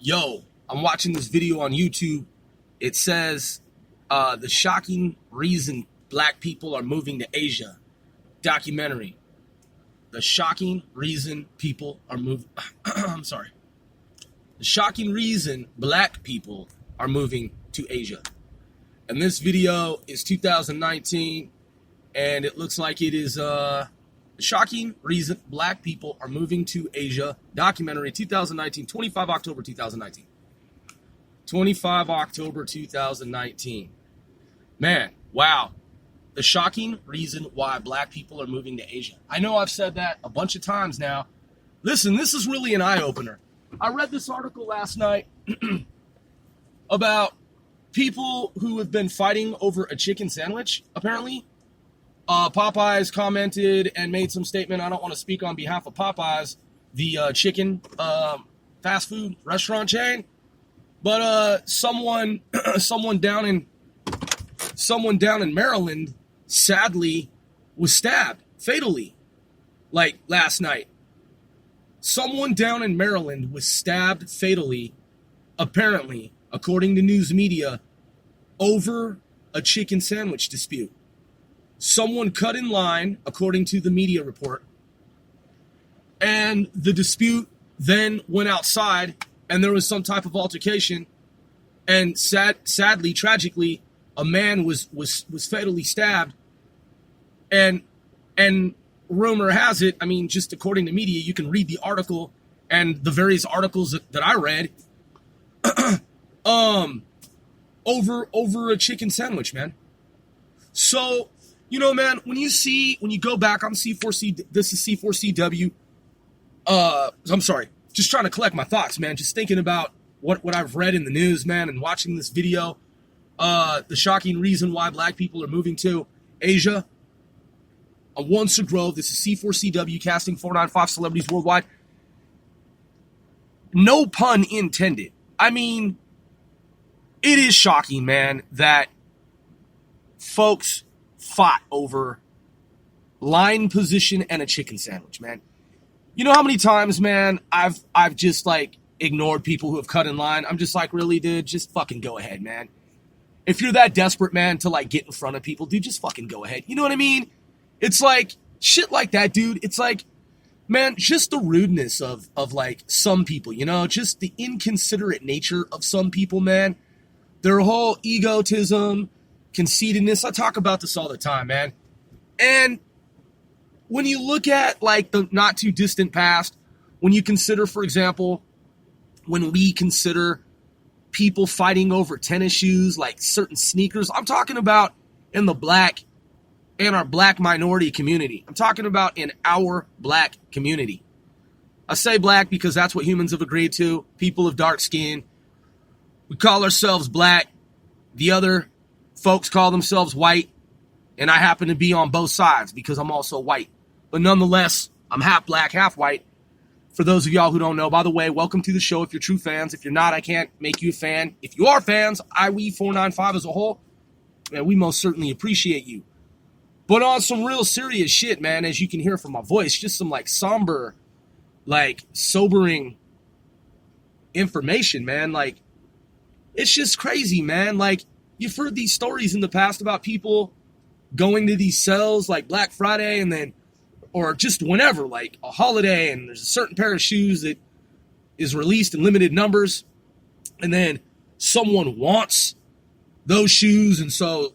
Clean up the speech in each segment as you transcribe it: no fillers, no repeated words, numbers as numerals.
Yo, I'm watching this video on YouTube. It says the shocking reason black people are moving to Asia. Documentary. The shocking reason people are moving. I'm sorry. The shocking reason black people are moving to Asia. And this video is 2019, and it looks like it is the shocking reason black people are moving to Asia. Documentary 2019, 25 October 2019. 25 October 2019. Man, wow. The shocking reason why black people are moving to Asia. I know I've said that a bunch of times now. Listen, this is really an eye-opener. I read this article last night about people who have been fighting over a chicken sandwich, apparently. Popeyes commented and made some statement. I don't want to speak on behalf of Popeyes, the chicken fast food restaurant chain. But someone down in Maryland sadly was stabbed fatally, like last night. Someone down in Maryland was stabbed fatally, apparently, according to news media, over a chicken sandwich dispute. Someone cut in line, according to the media report, and the dispute then went outside, and there was some type of altercation, and sadly, tragically, a man was fatally stabbed, and rumor has it, I mean, just according to media, you can read the article and the various articles that I read, over a chicken sandwich, man. So, you know, man, when you go back on C4C, this is C4CW. I'm sorry, just trying to collect my thoughts, man. Just thinking about what I've read in the news, man, and watching this video. The shocking reason why black people are moving to Asia. On Once a Grove, this is C4CW, casting 495 celebrities worldwide. No pun intended. I mean, it is shocking, man, that folks fought over line position and a chicken sandwich, man. You know how many times, man, I've just like ignored people who have cut in line. I'm just like, really, dude, just fucking go ahead, man. If you're that desperate, man, to like get in front of people, dude, just fucking go ahead. You know what I mean? It's like shit like that, dude. It's like, man, just the rudeness of like some people, you know, just the inconsiderate nature of some people, man. Their whole egotism, conceitedness. I talk about this all the time, man. And when you look at like the not too distant past, when you consider, for example, when we consider people fighting over tennis shoes, like certain sneakers, I'm talking about in our black minority community. I'm talking about in our black community. I say black because that's what humans have agreed to. People of dark skin. We call ourselves black. The other folks call themselves white. And I happen to be on both sides because I'm also white. But nonetheless, I'm half black, half white. For those of y'all who don't know, by the way, welcome to the show if you're true fans. If you're not, I can't make you a fan. If you are fans, IWE495 as a whole, man, we most certainly appreciate you. But on some real serious shit, man, as you can hear from my voice, just some like somber, like sobering information, man. Like, it's just crazy, man. Like, you've heard these stories in the past about people going to these sales like Black Friday and then, or just whenever, like a holiday, and there's a certain pair of shoes that is released in limited numbers, and then someone wants those shoes, and so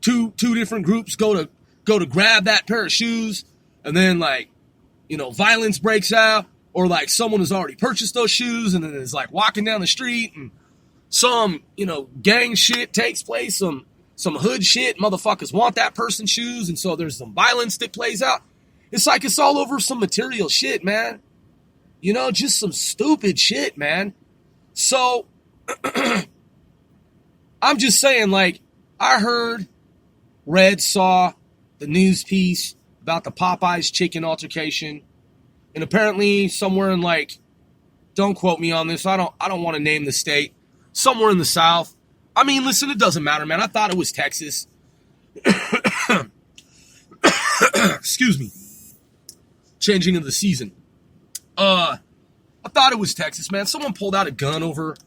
two different groups go to grab that pair of shoes, and then like, you know, violence breaks out, or like someone has already purchased those shoes and then is like walking down the street and some, you know, gang shit takes place, some hood shit, motherfuckers want that person's shoes, and so there's some violence that plays out. It's like it's all over some material shit, man. You know, just some stupid shit, man. So, I'm just saying, like, I saw the news piece about the Popeyes chicken altercation, and apparently somewhere in, like, don't quote me on this, I don't want to name the state, somewhere in the South. I mean, listen, it doesn't matter, man. I thought it was Texas. Excuse me. Changing of the season. I I thought it was Texas, man. Someone pulled out a gun over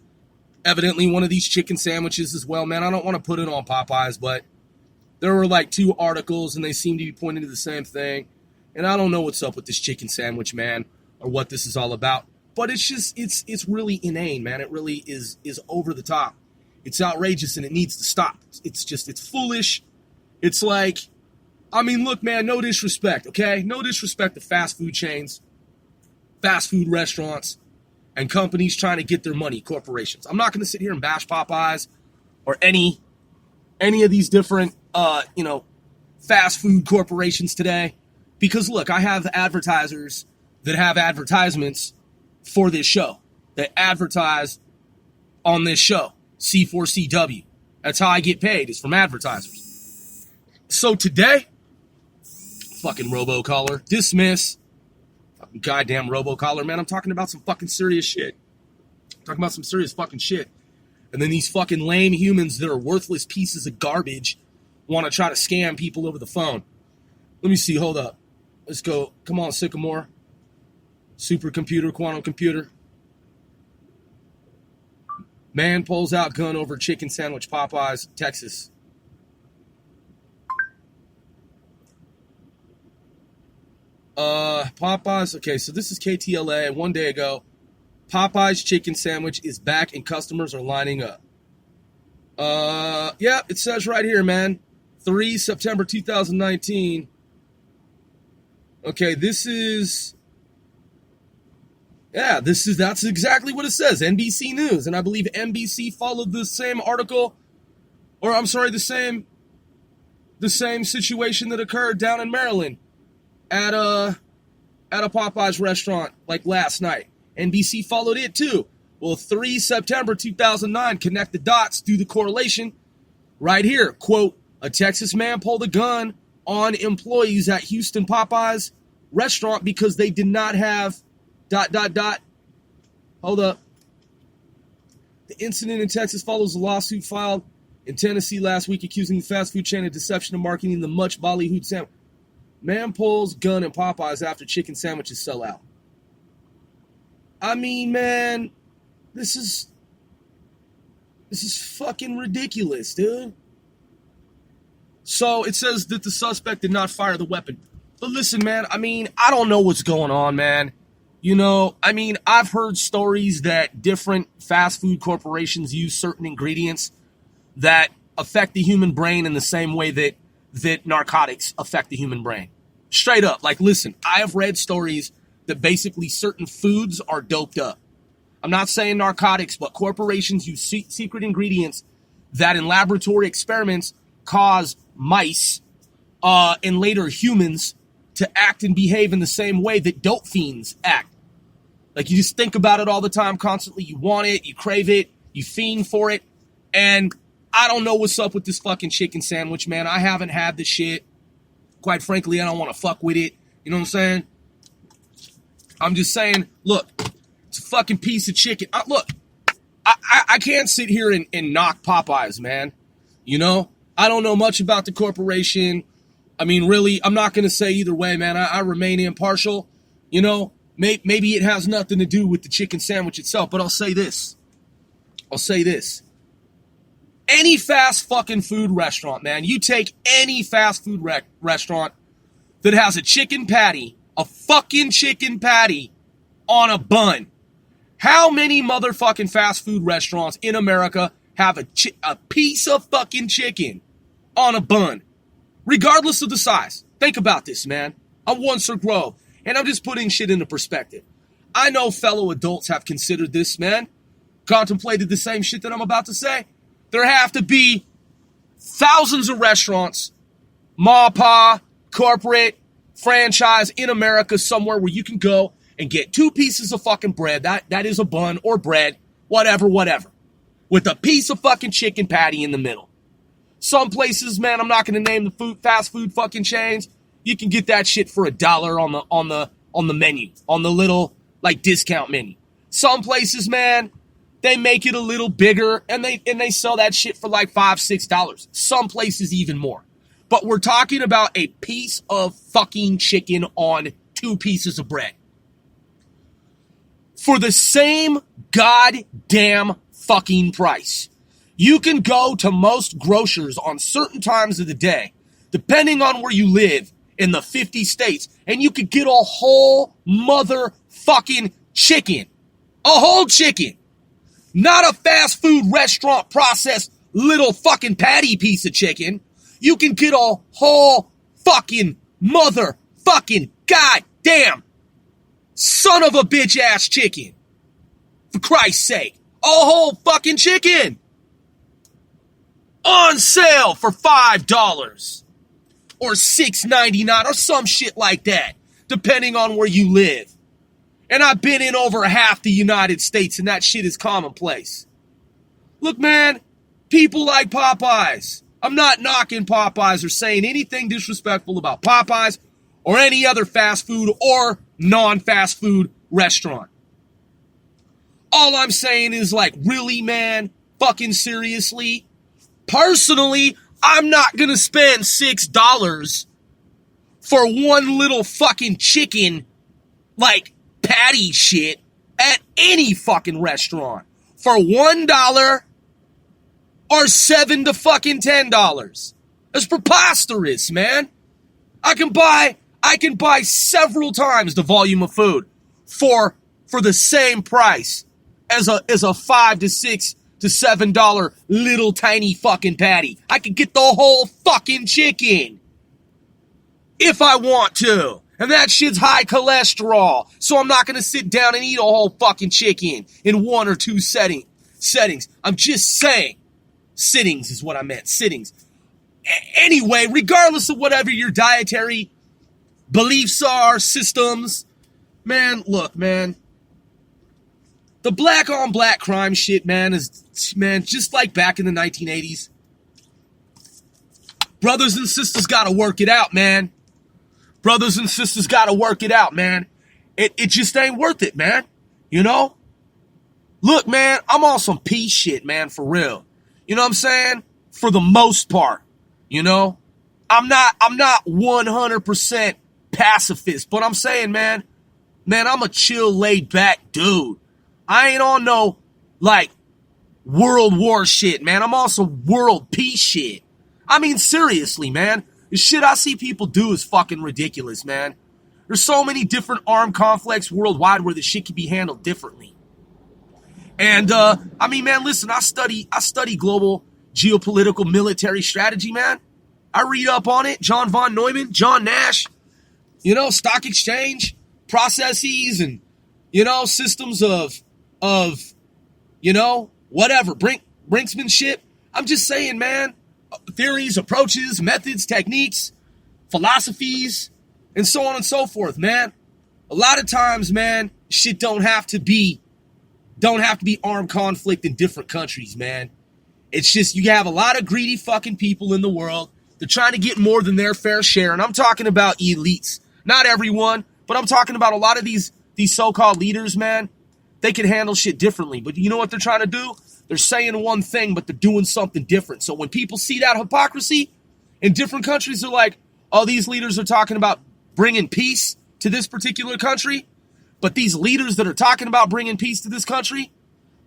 evidently one of these chicken sandwiches as well, man. I don't want to put it on Popeyes, but there were like two articles and they seem to be pointing to the same thing. And I don't know what's up with this chicken sandwich, man, or what this is all about. But it's just, it's really inane, man. It really is over the top. It's outrageous and it needs to stop. It's foolish. It's like, I mean, look, man, no disrespect, okay? No disrespect to fast food chains, fast food restaurants, and companies trying to get their money, corporations. I'm not going to sit here and bash Popeyes or any of these different, fast food corporations today. Because, look, I have advertisers that have advertisements for this show, that advertise on this show, C4CW. That's how I get paid, is from advertisers. So today, fucking robocaller, dismiss. Fucking goddamn robocaller, man. I'm talking about some fucking serious shit. I'm talking about some serious fucking shit. And then these fucking lame humans that are worthless pieces of garbage want to try to scam people over the phone. Let me see, hold up. Let's go. Come on, Sycamore. Supercomputer, quantum computer. Man pulls out gun over chicken sandwich, Popeyes, Texas. Popeyes, okay, so this is KTLA. One day ago, Popeyes chicken sandwich is back and customers are lining up. Yeah, it says right here, man. 3 September 2019. Okay, that's exactly what it says. NBC News. And I believe NBC followed the same article, or I'm sorry, the same situation that occurred down in Maryland at a Popeyes restaurant like last night. NBC followed it too. Well, 3 September 2009, connect the dots, do the correlation right here. Quote, a Texas man pulled a gun on employees at Houston Popeyes restaurant because they did not have ... Hold up. The incident in Texas follows a lawsuit filed in Tennessee last week accusing the fast food chain of deception of marketing the much ballyhooed sandwich. Man pulls gun in Popeyes after chicken sandwiches sell out. I mean, man, this is fucking ridiculous, dude. So it says that the suspect did not fire the weapon. But listen, man, I mean, I don't know what's going on, man. You know, I mean, I've heard stories that different fast food corporations use certain ingredients that affect the human brain in the same way that narcotics affect the human brain. Straight up. Like, listen, I have read stories that basically certain foods are doped up. I'm not saying narcotics, but corporations use secret ingredients that in laboratory experiments cause mice and later humans to act and behave in the same way that dope fiends act. Like, you just think about it all the time, constantly. You want it, you crave it, you fiend for it. And I don't know what's up with this fucking chicken sandwich, man. I haven't had the shit. Quite frankly, I don't want to fuck with it. You know what I'm saying? I'm just saying, look, it's a fucking piece of chicken. I can't sit here and knock Popeyes, man. You know? I don't know much about the corporation. I mean, really, I'm not going to say either way, man. I remain impartial. You know, maybe it has nothing to do with the chicken sandwich itself, but I'll say this. Any fast fucking food restaurant, man, you take any fast food restaurant that has a chicken patty, a fucking chicken patty on a bun. How many motherfucking fast food restaurants in America have a piece of fucking chicken on a bun? Regardless of the size. Think about this, man. I'm one Sir Grove, and I'm just putting shit into perspective. I know fellow adults have considered this, man. Contemplated the same shit that I'm about to say. There have to be thousands of restaurants, ma pa, corporate, franchise in America somewhere where you can go and get 2 pieces of fucking bread. That is a bun or bread, whatever, with a piece of fucking chicken patty in the middle. Some places, man, I'm not going to name the fast food fucking chains. You can get that shit for $1 on the menu, on the little like discount menu. Some places, man, they make it a little bigger and they sell that shit for like $5-6. Some places even more. But we're talking about a piece of fucking chicken on 2 pieces of bread. for the same goddamn fucking price. You can go to most grocers on certain times of the day, depending on where you live in the 50 states, and you could get a whole motherfucking chicken. A whole chicken. Not a fast food restaurant processed little fucking patty piece of chicken. You can get a whole fucking motherfucking goddamn son of a bitch ass chicken. For Christ's sake. A whole fucking chicken. On sale for $5. Or $6.99 or some shit like that. Depending on where you live. And I've been in over half the United States and that shit is commonplace. Look, man, people like Popeyes. I'm not knocking Popeyes or saying anything disrespectful about Popeyes or any other fast food or non-fast food restaurant. All I'm saying is like, really, man? Fucking seriously? Personally, I'm not gonna spend $6 for one little fucking chicken, like, patty shit at any fucking restaurant. For $1 or $7 to fucking $10. That's preposterous, man. I can buy several times the volume of food for the same price as a $5 to $6 to $7 little tiny fucking patty. I could get the whole fucking chicken if I want to. And that shit's high cholesterol. So I'm not going to sit down and eat a whole fucking chicken in one or two settings. I'm just saying. Sittings is what I meant. Sittings. Anyway, regardless of whatever your dietary beliefs are, systems, man, look, man. The black on black crime shit, man, is, man, just like back in the 1980s. Brothers and sisters gotta work it out, man. Brothers and sisters gotta work it out, man. It just ain't worth it, man. You know? Look, man, I'm on some peace shit, man, for real. You know what I'm saying? For the most part, you know? I'm not 100% pacifist, but I'm saying, man, I'm a chill, laid back dude. I ain't on no, like, world war shit, man. I'm on some world peace shit. I mean, seriously, man. The shit I see people do is fucking ridiculous, man. There's so many different armed conflicts worldwide where the shit can be handled differently. And, I mean, man, listen, I study global geopolitical military strategy, man. I read up on it. John von Neumann, John Nash, you know, stock exchange, processes, and, you know, systems of, you know, whatever, brinksmanship. I'm just saying, man, theories, approaches, methods, techniques, philosophies, and so on and so forth, man. A lot of times, man, shit don't have to be armed conflict in different countries, man. It's just you have a lot of greedy fucking people in the world. They're trying to get more than their fair share, and I'm talking about elites. Not everyone, but I'm talking about a lot of these so-called leaders, man. They can handle shit differently, but you know what they're trying to do? They're saying one thing, but they're doing something different. So when people see that hypocrisy in different countries, they're like, oh, these leaders are talking about bringing peace to this particular country, but these leaders that are talking about bringing peace to this country,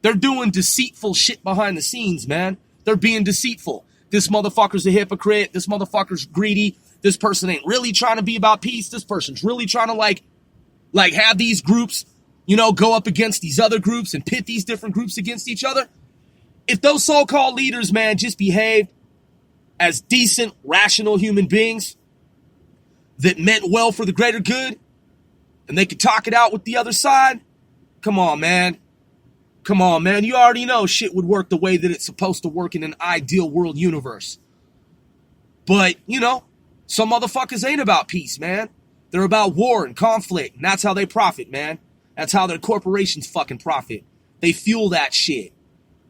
they're doing deceitful shit behind the scenes, man. They're being deceitful. This motherfucker's a hypocrite. This motherfucker's greedy. This person ain't really trying to be about peace. This person's really trying to like have these groups, you know, go up against these other groups and pit these different groups against each other. If those so-called leaders, man, just behave as decent, rational human beings that meant well for the greater good, and they could talk it out with the other side, come on, man. Come on, man. You already know shit would work the way that it's supposed to work in an ideal world universe. But, you know, some motherfuckers ain't about peace, man. They're about war and conflict, and that's how they profit, man. That's how their corporations fucking profit. They fuel that shit.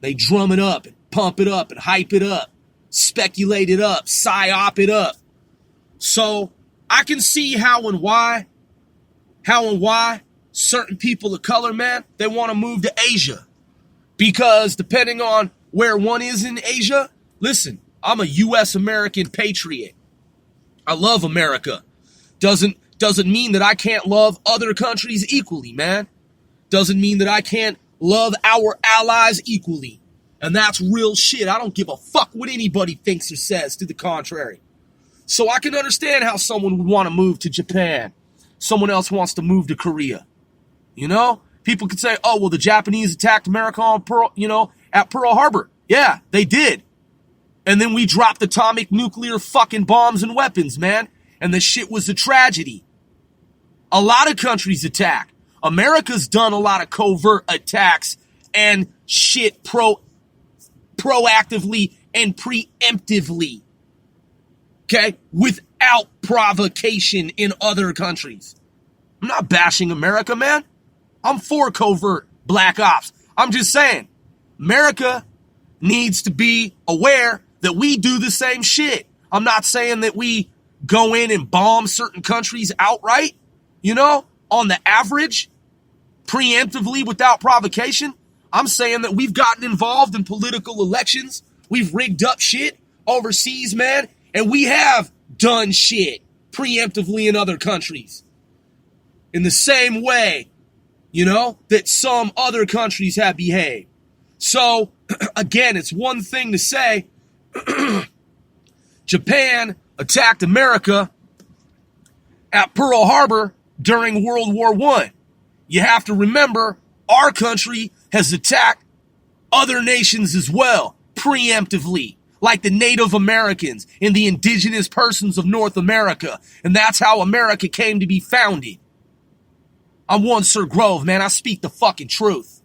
They drum it up and pump it up and hype it up, speculate it up, psyop it up. So I can see how and why certain people of color, man, they want to move to Asia. Because depending on where one is in Asia, listen, I'm a U.S. American patriot. I love America. Doesn't mean that I can't love other countries equally, man. doesn't mean that I can't love our allies equally. And that's real shit. I don't give a fuck what anybody thinks or says to the contrary. So I can understand how someone would want to move to Japan. Someone else wants to move to Korea. You know? People could say, oh, well, the Japanese attacked America on at Pearl Harbor. Yeah, they did. And then we dropped atomic nuclear fucking bombs and weapons, man. And the shit was a tragedy. A lot of countries attack. America's done a lot of covert attacks and shit proactively and preemptively. Okay? Without provocation in other countries. I'm not bashing America, man. I'm for covert black ops. I'm just saying, America needs to be aware that we do the same shit. I'm not saying that we go in and bomb certain countries outright, on the average, preemptively without provocation. I'm saying that we've gotten involved in political elections. We've rigged up shit overseas, man, and we have done shit preemptively in other countries. In the same way, that some other countries have behaved. So, again, it's one thing to say Japan attacked America at Pearl Harbor during World War I. You have to remember, our country has attacked other nations as well, preemptively, like the Native Americans and the indigenous persons of North America. And that's how America came to be founded. I'm one Sir Grove, man. I speak the fucking truth.